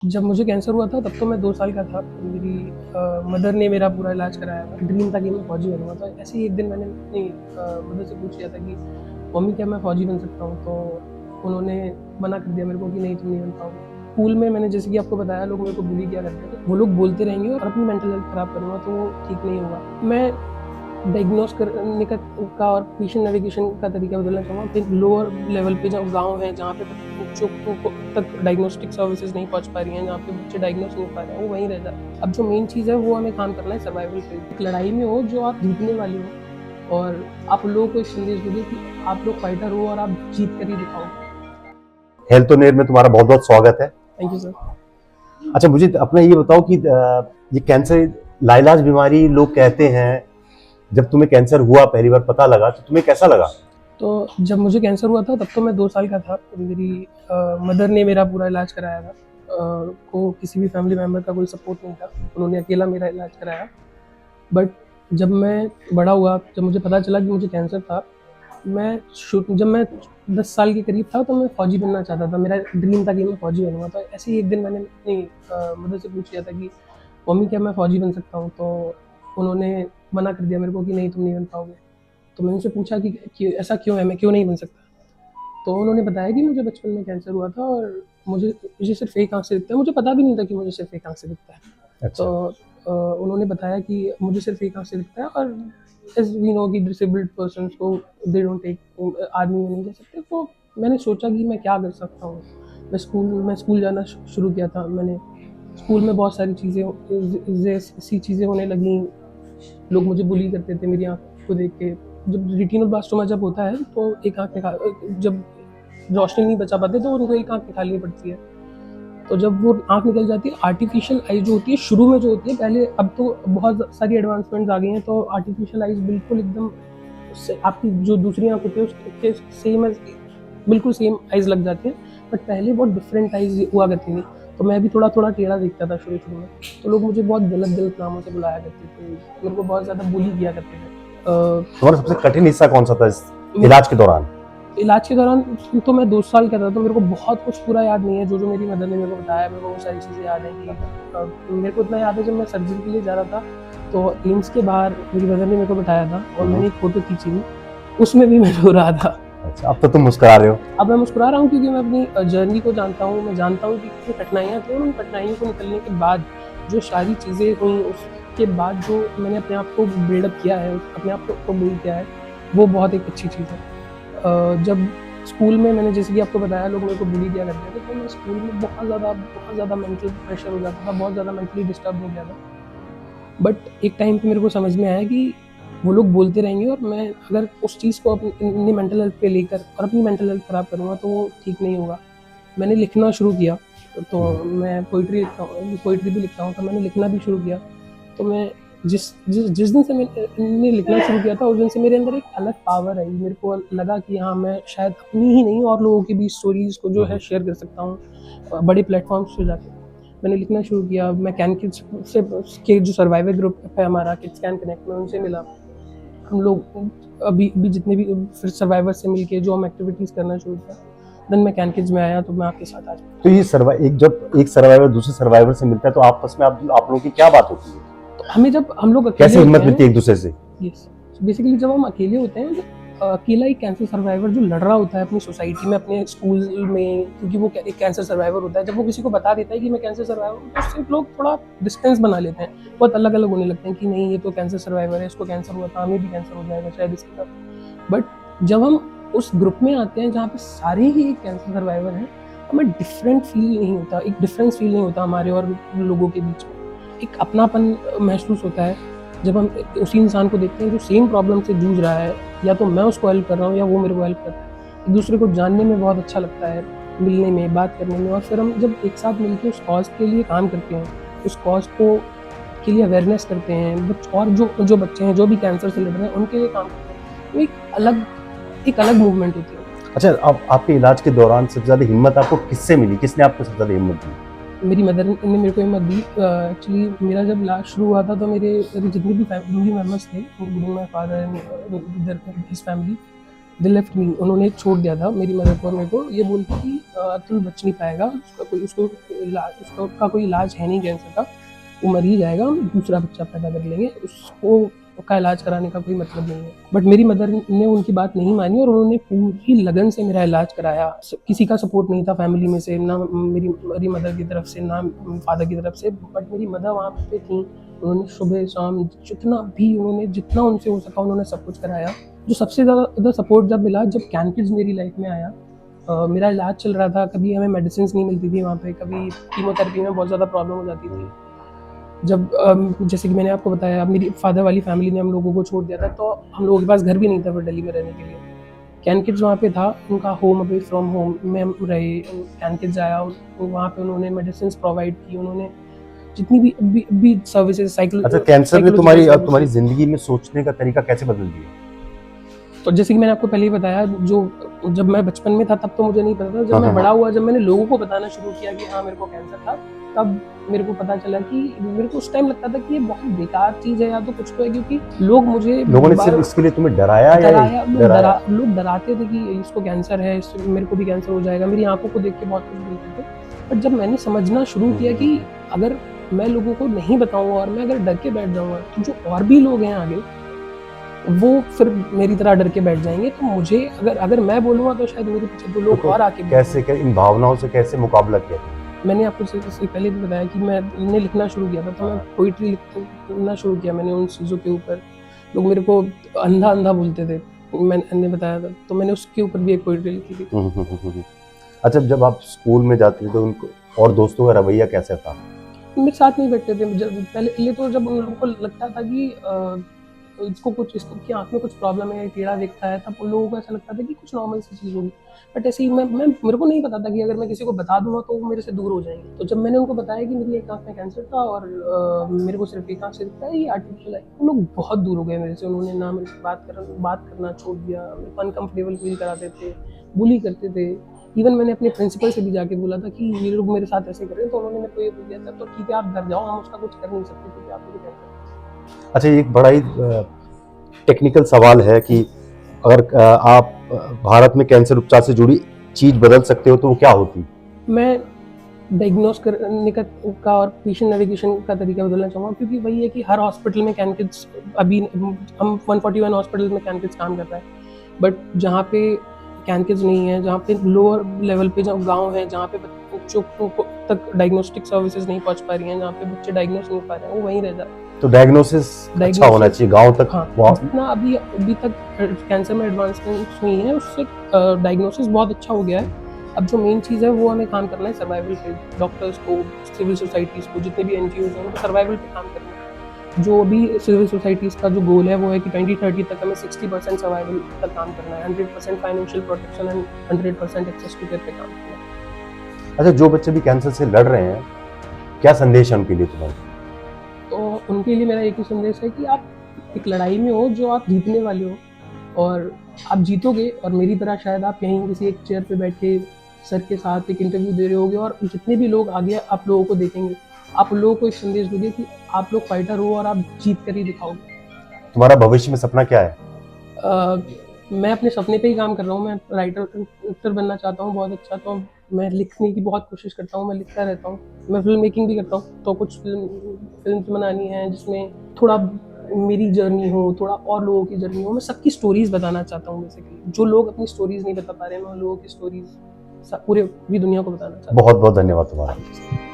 जब मुझे कैंसर हुआ था तब तो मैं 2 साल का था। मेरी मदर ने मेरा पूरा इलाज कराया था। ड्रीम था कि मैं फ़ौजी बनूँगा। तो ऐसे ही एक दिन मैंने अपनी मदर से पूछ लिया था कि मम्मी क्या मैं फ़ौजी बन सकता हूँ? तो उन्होंने मना कर दिया मेरे को कि नहीं तुम नहीं बन पाओगे। स्कूल में मैंने जैसे कि आपको बताया लोग मेरे को बुली किया करते थे। वो लोग बोलते रहेंगे और अपनी मेंटल हेल्थ ख़राब करूँगा तो वो ठीक नहीं होगा। मैं डायग्नोज़ करने का और पेशेंट नेविगेशन का तरीका बदलना चाहूँगा। फिर लोअर लेवल पे जहाँ गाँव है, जहाँ पे बच्चों को तक डायग्नोस्टिक सर्विसेज़ नहीं पहुँच पा रही हैं, जहाँ पे बच्चे डायग्नोज़ नहीं हो पा रहे हैं, वो वहीं रह जाते हैं। अब जो मेन चीज़ है वो हमें काम करना है सर्वाइवल पे। एक लड़ाई में हो जो आप जीतने वाले हो और आप लोगों को एक संदेश दो कि आप लोग फाइटर हो और आप जीत कर ही दिखाओ। हेल्थ ऑन एयर में तुम्हारा बहुत बहुत स्वागत है। Thank you sir. अच्छा, मुझे अपना ये बताओ कि ये कैंसर लाइलाज बीमारी लोग कहते हैं। जब तुम्हें कैंसर हुआ पहली बार पता लगा तो तुम्हें कैसा लगा? तो जब मुझे कैंसर हुआ था तब तो मैं 2 साल का था। मेरी मदर ने मेरा पूरा इलाज कराया था। को किसी भी फैमिली मेंबर का कोई सपोर्ट नहीं था। उन्होंने अकेला मेरा इलाज कराया। बट जब मैं बड़ा हुआ, जब मुझे पता चला कि मुझे कैंसर था, जब मैं 10 साल के करीब था तो मैं फ़ौजी बनना चाहता था। मेरा ड्रीम था कि मैं फ़ौजी बनूँगा। तो ऐसे ही एक दिन मैंने अपनी मदर से पूछ लिया था कि मम्मी क्या मैं फ़ौजी बन सकता हूँ? तो उन्होंने मना कर दिया मेरे को कि नहीं तुम नहीं बन पाओगे। तो मैंने उनसे पूछा कि ऐसा क्यों है, मैं क्यों नहीं बन सकता? तो उन्होंने बताया कि मुझे बचपन में कैंसर हुआ था और मुझे सिर्फ़ एक आँख से दिखता है। मुझे पता भी नहीं था कि मुझे सिर्फ़ एक आँख से दिखता है। तो अच्छा। उन्होंने बताया कि मुझे सिर्फ़ एक आँख से दिखता है और एज़ वी नो कि डिसेबल्ड पर्सन्स को दे डोंट टेक आर्मी में नहीं जा सकते। तो मैंने सोचा कि मैं क्या कर सकता हूँ? मैं स्कूल जाना शुरू किया था। मैंने स्कूल में बहुत सारी चीज़ें ऐसी चीज़ें होने लगीं। लोग मुझे बुली करते थे मेरी आँख को देख के। जब रेटिनोब्लास्टोमा जब होता है तो एक आँख जब रोशनी नहीं बचा पाते तो उनको एक आँख निकालनी पड़ती है। तो जब वो आँख निकल जाती है, आर्टिफ़िशियल आई जो होती है शुरू में जो होती है, पहले अब तो बहुत सारी एडवांसमेंट्स आ गई हैं, तो आर्टिफ़िशियल आईज़ बिल्कुल एकदम से आपकी जो दूसरी आँख होती है उसके सेम एज़ बिल्कुल सेम आईज़ लग जाती हैं। बट पहले बहुत डिफरेंट आईज़ हुआ करती थी। तो मैं भी थोड़ा-थोड़ा टेढ़ा दिखता था शुरू-शुरू में। तो लोग मुझे बहुत गलत-गलत नामों से बुलाया करते थे। मेरे को बहुत ज़्यादा बुली किया करते थे। तुम्हारा सबसे कठिन हिस्सा कौन सा था इस मेरे इलाज के दौरान? इलाज के दौरान तो मैं 2 साल का था, तो मेरे को बहुत कुछ पूरा याद नहीं है। जो मेरी मदर ने मेरे को बताया, मेरे को वो सारी चीज़ें याद हैं कि मेरे को इतना याद है जब मैं सर्जरी के लिए जा रहा था, तो एम्स के बाहर मेरी मदर ने मेरे को बिठाया था और मैंने एक फ़ोटो खींची थी, उसमें भी मैं रो रहा था। अच्छा, अब तो तुम मुस्कुरा रहे हो। अब मैं मुस्कुरा रहा हूँ क्योंकि मैं अपनी जर्नी को जानता हूँ। मैं जानता हूँ कि कितनी कठिनाइयाँ थी और उन कठिनाइयों को निकलने के बाद जो सारी चीज़ें हुईं, उसके बाद जो मैंने अपने आप को बिल्डअप किया है, अपने आप को बिल्ड किया है, वो बहुत एक अच्छी चीज़ है। जब स्कूल में मैंने जैसे कि आपको बताया लोग मेरे को बुली किया करते थे, तो मैं स्कूल में बहुत ज़्यादा मेंटल प्रेशर हो जाता था, बहुत ज़्यादा मेंटली डिस्टर्ब हो गया था। बट एक टाइम पे मेरे को समझ में आया कि वो लोग बोलते रहेंगे और मैं अगर उस चीज़ को अपनी मेंटल हेल्थ पे लेकर और अपनी मेंटल हेल्थ ख़राब करूँगा तो वो ठीक नहीं होगा। मैंने लिखना शुरू किया, तो मैं पोएट्री भी लिखता हूँ, तो मैंने लिखना भी शुरू किया। तो मैं जिस दिन से मैंने लिखना शुरू किया था, उस दिन से मेरे अंदर एक अलग पावर आई। मेरे को लगा कि हाँ, मैं शायद अपनी ही नहीं और लोगों की भी स्टोरीज़ को जो है शेयर कर सकता हूँ बड़े प्लेटफ़ॉर्म्स पे जाके। मैंने लिखना शुरू किया। मैं कैन किड्स से के जो सर्वाइवल ग्रुप है हमारा किड्स कैन कनेक्ट में उनसे मिला। हम लोग अभी जितने भी फिर सर्वाइवर से मिलके जो हम एक्टिविटीज़ करना शुरू किया। देन मैं कैन किड्स में आया तो मैं आपके साथ आज। तो ये जब एक सर्वाइवर दूसरे सर्वाइवर से मिलता है तो आपस में आप लोगों की क्या बात होती है? तो हमें जब हम लोग अकेले कैसे होते हिम्मत हैं, मिलती है एक दूसरे से? यस, बेसिकली जब हम अकेले होते हैं, अकेला एक कैंसर सर्वाइवर जो लड़ रहा होता है अपनी सोसाइटी में, अपने स्कूल में, क्योंकि वो एक कैंसर सर्वाइवर होता है, जब वो किसी को बता देता है कि मैं कैंसर सर्वाइवर हूँ, तो उससे लोग थोड़ा डिस्टेंस बना लेते हैं। बहुत अलग-अलग होने लगते हैं कि नहीं ये तो कैंसर सर्वाइवर है, इसको कैंसर हुआ था, हमें भी कैंसर हो जाएगा शायद इसके साथ। बट जब हम उस ग्रुप में आते हैं जहाँ पे सारे ही एक कैंसर सर्वाइवर हैं, हमें डिफरेंट फील नहीं होता, एक डिफरेंस फील नहीं होता हमारे और लोगों के बीच में। एक अपनापन महसूस होता है जब हम उसी इंसान को देखते हैं जो सेम प्रॉब्लम से जूझ रहा है, या तो मैं उसको हेल्प कर रहा हूँ या वो मेरे को हेल्प कर रहा है। एक दूसरे को जानने में बहुत अच्छा लगता है, मिलने में, बात करने में, और फिर हम जब एक साथ मिलके उस कॉज़ के लिए काम करते हैं, उस कॉज़ को के लिए अवेयरनेस करते हैं, और जो बच्चे हैं, जो भी कैंसर से लड़ रहे हैं, उनके लिए काम करते हैं, तो एक अलग मूवमेंट होती है। अच्छा, अब आपके इलाज के दौरान सबसे ज्यादा हिम्मत आपको किससे मिली? किसने आपको सबसे ज्यादा हिम्मत दी? मेरी मदर ने मेरे को हिम्मत दी। एक्चुअली मेरा जब इलाज शुरू हुआ था तो मेरे जितने भी फैमिली मेंबर्स थे, including my father and his family, they left me, उन्होंने छोड़ दिया था मेरी मदर को और मेरे को, ये बोल के कि अतुल बच नहीं पाएगा, उसका कोई इलाज है नहीं कैंसर का, वो मर ही जाएगा, हम दूसरा बच्चा पैदा कर लेंगे, उसको का इलाज कराने का कोई मतलब नहीं है। बट मेरी मदर ने उनकी बात नहीं मानी और उन्होंने पूरी लगन से मेरा इलाज कराया। किसी का सपोर्ट नहीं था फैमिली में से, ना मेरी मदर की तरफ से, ना फादर की तरफ से, बट मेरी मदर वहाँ पे थी। उन्होंने सुबह शाम जितना उनसे हो सका उन्होंने सब कुछ कराया। जो सबसे ज़्यादा सपोर्ट जब मिला, जब कैनकिड्स मेरी लाइफ में आया, मेरा इलाज चल रहा था, कभी हमें मेडिसिन नहीं मिलती थी वहाँ पे, कभी कीमोथेरेपी में बहुत ज़्यादा प्रॉब्लम हो जाती थी। जब जैसे कि मैंने आपको बताया, मेरी फादर वाली फैमिली ने हम लोगों को छोड़ दिया था, तो हम लोगों के पास घर भी नहीं था फिर दिल्ली में रहने के लिए। कैनकिड्स वहाँ पे था, उनका होम अवे फ्रॉम होम में हम रहे। कैनकिड्स आया, वहाँ पे उन्होंने मेडिसिन प्रोवाइड की, उन्होंने जितनी भी सर्विसेज अच्छा, कैंसर ने तुम्हारी जिंदगी में सोचने का तरीका कैसे बदल दिया? तो जैसे कि मैंने आपको पहले ही बताया, जब मैं बचपन में था तब तो मुझे नहीं पता था, जब मैं बड़ा हुआ, जब मैंने लोगों को बताना शुरू किया कि हाँ मेरे को कैंसर था, तब मेरे को पता चला कि मेरे को उस टाइम लगता था कि ये बहुत बेकार चीज है या तो कुछ तो है, क्योंकि लोगों ने सिर्फ इसके लिए तुम्हें डराया, लोग डराते थे कि इसको कैंसर है, मेरे को भी कैंसर हो जाएगा, मेरी आंखों को देख के बहुत कुछ बोलते थे। बट जब मैंने समझना शुरू किया कि अगर मैं लोगों को नहीं बताऊंगा और मैं अगर डर के बैठ जाऊंगा, तो जो और भी लोग हैं आगे वो फिर मेरी तरह डर के बैठ जाएंगे। तो मुझे अगर मैं बोलूंगा तो शायद मेरे पीछे दो लोग और आके कैसे इन भावनाओं से कैसे मुकाबला किया? मैंने आपको इससे पहले भी बताया कि मैंने लिखना शुरू किया था, तो मैं पोइट्री लिखना शुरू किया मैंने उन चीज़ों के ऊपर। लोग मेरे को अंधा बोलते थे, मैंने बताया था, तो मैंने उसके ऊपर भी एक पोइट्री लिखी थी। अच्छा, जब आप स्कूल में जाते थे तो उनको और दोस्तों का रवैया कैसा था? मेरे साथ नहीं बैठते थे। पहले तो जब उन लोगों को लगता था कि इसकी आँख में कुछ प्रॉब्लम है, टेढ़ा दिखता है, तब उन लोगों को ऐसा लगता था कि कुछ नॉर्मल सी चीज़ होगी। बट ऐसे ही मेरे को नहीं पता था कि अगर मैं किसी को बता दूँगा तो वो मेरे से दूर हो जाएंगे। तो जब मैंने उनको बताया कि मेरी एक आँख में कैंसर था और मेरे को सिर्फ एक आँख से दिखता है, ये आर्टिफिशियल है, उन लोग बहुत दूर हो गए मेरे से। उन्होंने ना मेरे से बात करना छोड़ दिया, मेरे को अनकम्फर्टेबल फील कराते थे, बुली करते थे। इवन मैंने अपने प्रिंसिपल से भी जाके बोला था कि ये लोग मेरे साथ ऐसे कर रहे हैं, तो उन्होंने मेरे को ये बोल दिया था, तो ठीक है आप डर जाओ, हम उसका कुछ कर नहीं सकते क्योंकि आपको भी कैंसर। अच्छा, एक बड़ा ही टेक्निकल सवाल है कि अगर आप भारत में कैंसर उपचार से जुड़ी चीज बदल सकते हो तो वो क्या होती? मैं डायग्नोस करने का और पेशेंट नेविगेशन का तरीका बदलना चाहूँगा, क्योंकि वही है कि हर हॉस्पिटल में कैनकिड्स, अभी हम 141 हॉस्पिटल में कैनकिड्स काम कर रहा है, बट जहाँ पे कैनकिड्स नहीं है, जहाँ पे लोअर लेवल पे जहाँ गाँव है, जहाँ पे बच्चों को तक डायग्नोस्टिक सर्विसेज नहीं पहुँच पा रही हैं, जहाँ पे बच्चे डायग्नोस नहीं पा रहे हैं, वो वहीं रह जाते हैं। तो डायग्नोसिस अच्छा होना चाहिए गांव तक। हाँ, जितना अभी तक कैंसर में एडवांसमेंट हुई है उससे डायग्नोसिस बहुत अच्छा हो गया है। अब जो मेन चीज़ है वो हमें काम करना है सर्वाइवल पे, डॉक्टर्स को, सिविल सोसाइटीज़ को, जितने भी एनजीओज हैं उनको सर्वाइवल पे काम करना है। जो अभी सिविल सोसाइटीज़ का जो गोल है वो है कि 2030 तक हमें 60% सर्वाइवल पर काम करना है, 100% financial protection and 100% access to care पे काम करना है। अच्छा, जो बच्चे भी कैंसर से लड़ रहे हैं, क्या संदेश है उनके लिए तुम्हारा? तो उनके लिए मेरा एक ही संदेश है कि आप एक लड़ाई में हो जो आप जीतने वाले हो, और आप जीतोगे, और मेरी तरह शायद आप यहीं किसी एक चेयर पे बैठ के सर के साथ एक इंटरव्यू दे रहे होगे, और जितने भी लोग आगे आप लोगों को देखेंगे, आप लोगों को एक संदेश दोगे कि आप लोग फाइटर हो और आप जीत कर ही दिखाओगे। तुम्हारा भविष्य में सपना क्या है? मैं अपने सपने पे ही काम कर रहा हूँ। मैं राइटर बनना चाहता हूँ बहुत अच्छा, तो मैं लिखने की बहुत कोशिश करता हूँ, मैं लिखता रहता हूँ। मैं फिल्म मेकिंग भी करता हूँ, तो कुछ फिल्म बनानी है जिसमें थोड़ा मेरी जर्नी हो, थोड़ा और लोगों की जर्नी हो। मैं सबकी स्टोरीज बताना चाहता हूँ बेसिकली। जो लोग अपनी स्टोरीज नहीं बता पा रहे हैं, मैं लोगों की स्टोरीज पूरी दुनिया को बताना चाहता हूँ। बहुत बहुत धन्यवाद तुम्हारा।